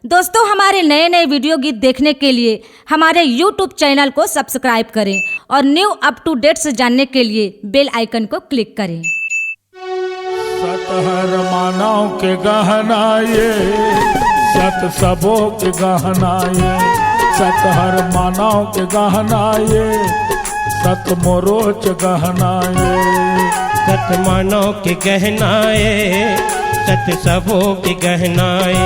दोस्तों, हमारे नए नए वीडियो गीत देखने के लिए हमारे YouTube चैनल को सब्सक्राइब करें और न्यू अप टू डेट्स जानने के लिए बेल आइकन को क्लिक करें। सतहर मानव के गहना ये, सत सबों के गहना ये, सतहर मानव के गहना ये, सत मोरोच गहना ये। सत मानव के गहनाए, सत सबों के गहनाए,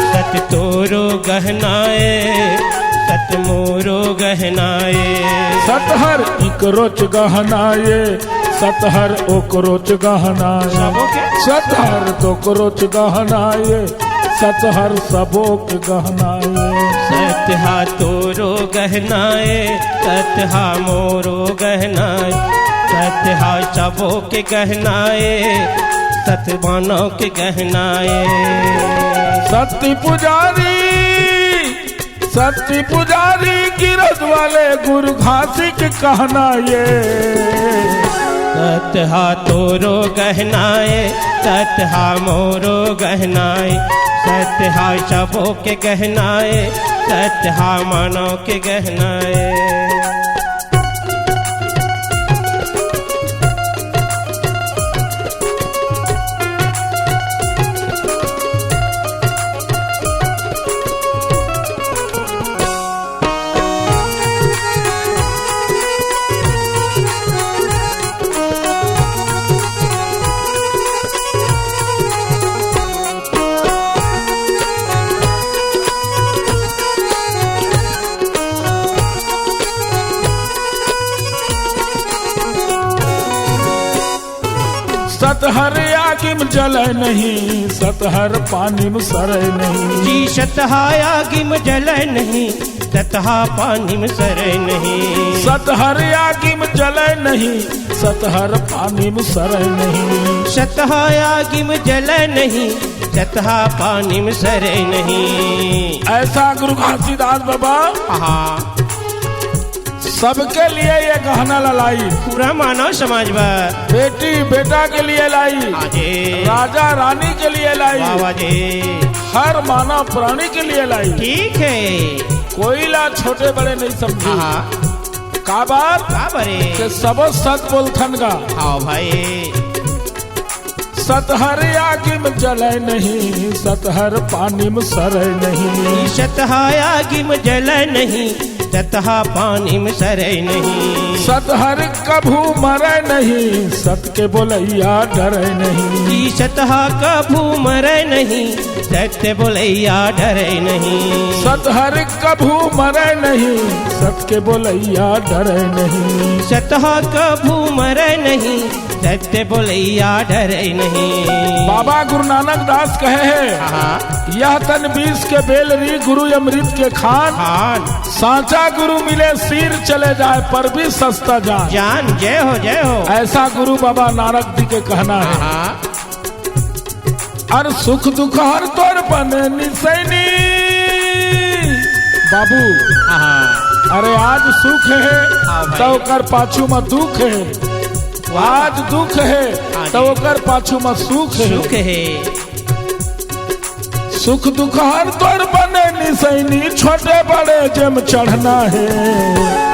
सत तोरो गहनाए, सत मोरो गहनाए। सतहर इकरोच गहना ये, सतहर ओकरोच गहना ये, सतहर दोकरोच गहना ये, सतहर सबों के गहना ये। सतहा तोरो गहनाए, सतहा मोरो गहनाए, सतहा सबों के गहनाए, सत मानव के गहनाए। सत्य पुजारी गिरद वाले गुरु घासी के कहना ये। सतहा तोरो गहनाए, सतहा मोरो गहनाए, सतहा सबों के गहनाए, सतहा मानव के गहनाए। सतहर आगिम जले नहीं, सतहर पानी में सरे नहीं। जी सतहा आगिम जले नहीं, सतहा पानी में सरे नहीं। सतहर आगिम जले नहीं, सतहर पानी में सरे नहीं। सतहा आगिम जले नहीं, सतहा पानी में सरे नहीं। ऐसा गुरु घासीदास बाबा हाँ, सबके लिए ये गहना लाई, पूरा मानव समाज पर। बेटी बेटा के लिए लाई, राजा रानी के लिए लाई, हर मानव प्राणी के लिए लाई। ठीक है, कोई ला छोटे बड़े नहीं समझे। का बात के सब सत बोलथन का। हाँ भाई। सतहर आगिम जले नहीं, सतहर पानी में सरे नहीं। सतहा आगिम जले नहीं, सतहा पानी में सरे नहीं। सतहर कभू मरे नहीं, सत के बोलैया डरे नहीं। सतहा कभू मरे नहीं, सत्य बोलैया डरे नहीं। सतहर कभू मरे नहीं, सत के बोलैया डरे नहीं। सतहा कभू मरे नहीं, सत्य बोलैया डरे नहीं। बाबा गुरु नानक दास कहे है, यह तन 20 के बेलरी गुरु अमृत के खान। सांचा गुरु मिले सिर चले जाए पर भी सस्ता जान। जय हो जय हो। ऐसा गुरु बाबा नानक जी के कहना है। अर सुख दुख हर तोर बने निसैनी। बाबू अरे आज सुख है तो कर पाछू में दुख है, आज दुख है तो कर पाछू में सुख है। सुख दुख हर तोर बने निसैनी, छोटे बड़े जम चढ़ना है।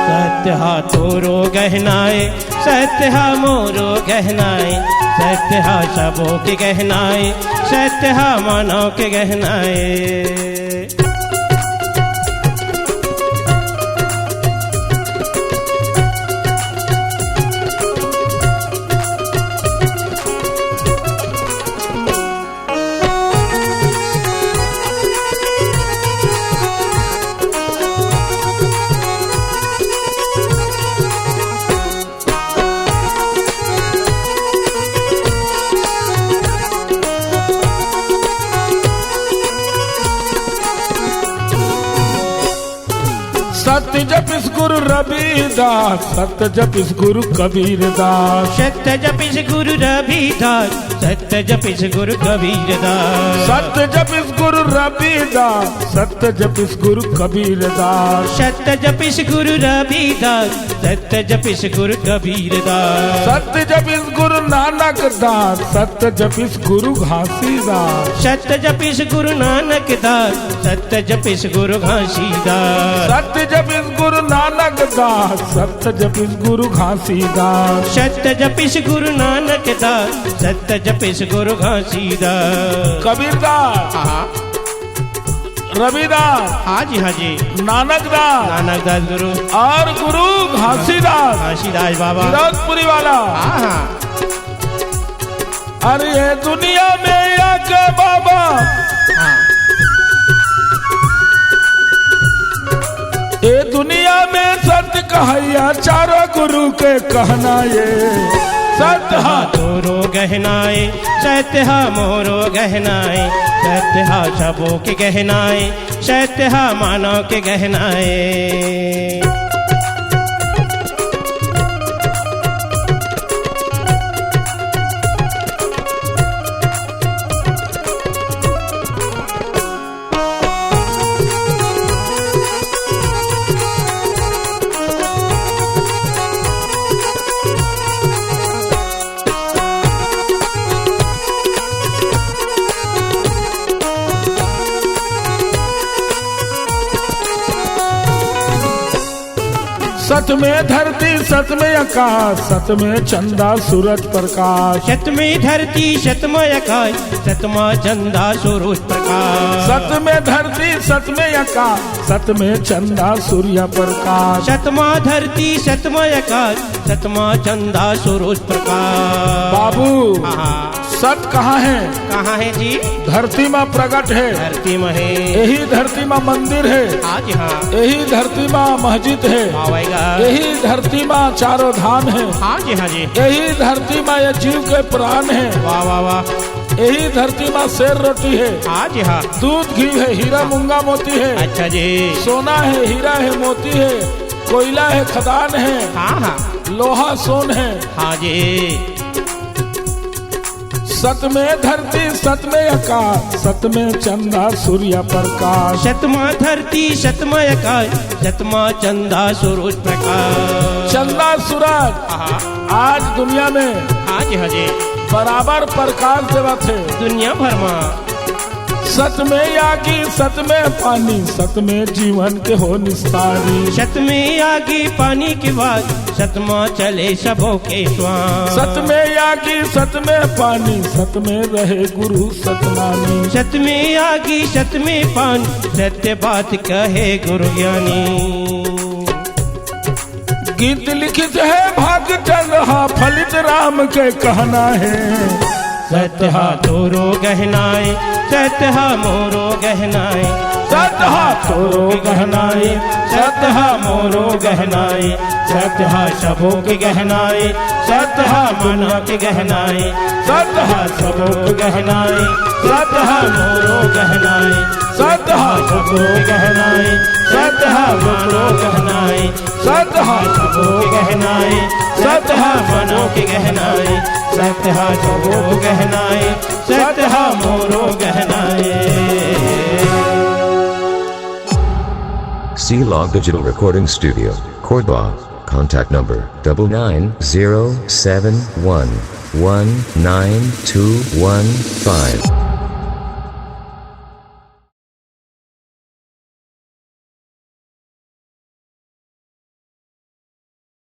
सत्यहा तोरो गहनाए, सत्यहा मोरो गहनाए, सत्यहा सबों के गहनाए, सत्यहा मानव के गहनाए। सत्य जपिस गुरु रविदास, सत्य जपिस गुरु कबीर दास। सत्य जपिस गुरु रविदास, सत्य सत्य जपिस गुरु कबीरदास। सत्य जपिस गुरु रविदास, सत्य जपिस गुरु कबीरदास। सत्य जपिस गुरु रविदास, सत्य जपिस गुरु कबीरदास। सत्य जपिस गुरु नानक दास, सत्य जपिस गुरु घासीदास। सत्य जपिस गुरु नानक दास, सत्य जपिस गुरु घासीदास। सत्य जपिस गुरु नानक दास, सत्य जपिस गुरु घासीदास। सत्य जपिस गुरु नानक दास, सत्य जपिस गुरु घासीदास। कबीरदास, रविदास, हाँ जी नानक दास, नानक दास गुरु और गुरु घासीदास, घासीदास बाबा। विरोधपुरी वाला। हाँ अरे ये दुनिया में आके बाबा, ये दुनिया में सत्य कहैया चारों गुरु के कहना ये सत्य हा तोरो गहनाए, सत्य हा मोरो गहनाए, सत्य हा सबों के गहनाए, सत्य हा मानव के गहनाए। सत में धरती सत में आकाश, सत में चंदा सूरज प्रकाश। सत में धरती सतमय आकाश, सतमा चंदा सूरज प्रकाश। सत में धरती सत में आकाश, सत में चंदा सूर्य प्रकाश। सतमा धरती सतमय आकाश, सतमा चंदा सूरज प्रकाश। बाबू हाँ सत कहाँ है? कहाँ है जी? धरती में प्रकट है। धरती में है। यही धरती में मंदिर है। आज हाँ यही धरती में मस्जिद है। आवेगा। यही धरती में चारों धाम है। हाँ जी हाँ जी। यही धरती में ये जीव के प्राण है। वाह वाह वाह। यही धरती में शेर रोटी है। हाँ जी हाँ। दूध घी है, हीरा मूंगा मोती है। अच्छा जी। सोना है, हीरा है, मोती है, कोयला है, खदान है। हाँ हाँ। लोहा सोन है। हाँ जी। सत में धरती सत में आकाश, सत में चंदा सूर्य प्रकाश। सतमा धरती सतमा आकाश, सतमा चंदा सूरज प्रकाश। चंदा सूरज आज दुनिया में हाँ जी हाँ जी बराबर प्रकाश देवत है। दुनिया भर में सत में आगी, सत में पानी, सत में जीवन के हो निस्तारी। सत में आगे पानी के बाद, सतमा चले सबों के स्वान। सत में आगी, सत में पानी, सत में रहे गुरु सतनामी। सत में आगे सत में पानी, सत्य बात कहे गुरु ज्ञानी। गीत लिखित है भाग चंद्र, फलित राम के कहना है। सत्य हा तोरो गहनाए, सत्य हा मोरो गहनाए, सत्य हा तोरो गहनाए, सत्य हा मोरो गहनाए, सत्य हा सबों के गहनाए, सत्य हा मानव के गहनाए, सत्य हा सबों के गहनाए, सत्य हा मोरो गहनाए, सत्य हा सबों के गहनाए, सत्य हा मोरो गहनाए, सत्य हा सबों के गहनाए, सत्य हा मानव के गहनाए, सत्य हा सबों के गहनाए, सत्य हा मोरो गहनाए। C-Log Digital Recording Studio, Cordoba. Contact number 9907119215.